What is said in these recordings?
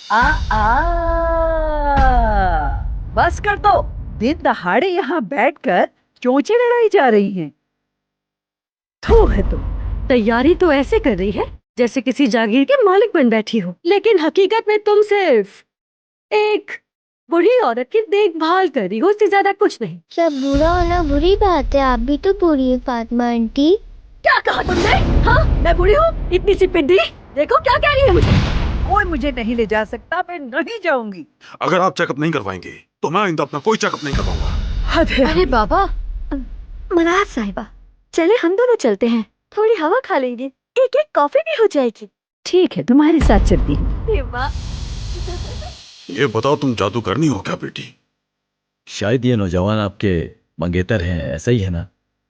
आ बस कर दो। दिन दहाड़े यहाँ बैठकर चोंचे लड़ाई जा रही हैं। थू है तुम। तैयारी तो ऐसे कर रही है जैसे किसी जागीर के मालिक बन बैठी हो, लेकिन हकीकत में तुम सिर्फ एक बूढ़ी औरत की देखभाल कर रही हो, उससे ज्यादा कुछ नहीं। सब बुरा होना बुरी बात है, आप भी तो बुरी है फातिमा आंटी। क्या कहा तुमने? हाँ, मैं बूढ़ी हूँ? इतनी सी पिंडी, देखो क्या कह रही है मुझे। कोई मुझे नहीं ले जा सकता, मैं नहीं जाऊंगी। अगर आप चेकअप नहीं करवाएंगे तो मैं आइंदा अपना कोई चेकअप नहीं करवाऊंगा। हद है। अरे बाबा, मनाज साहिबा, चले हम दोनों चलते हैं, थोड़ी हवा खा लेंगे, एक एक कॉफी भी हो जाएगी। ठीक है, तुम्हारे साथ चलती हूँ। अरे वाह। ये बताओ, तुम जादूगरनी हो क्या बेटी? शायद ये नौजवान आपके मंगेतर हैं, ऐसा ही है ना?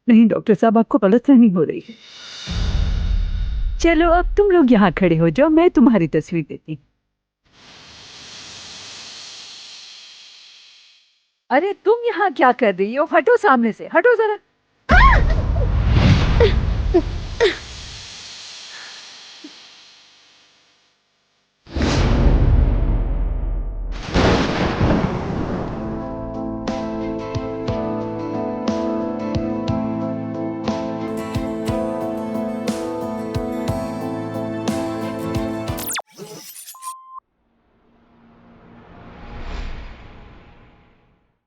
नहीं डॉक्टर साहब, आपको गलतफहमी हो रही है। चलो अब तुम लोग यहाँ खड़े हो जाओ, मैं तुम्हारी तस्वीर देती हूँ। अरे तुम यहाँ क्या कर रही हो? हटो सामने से, हटो जरा।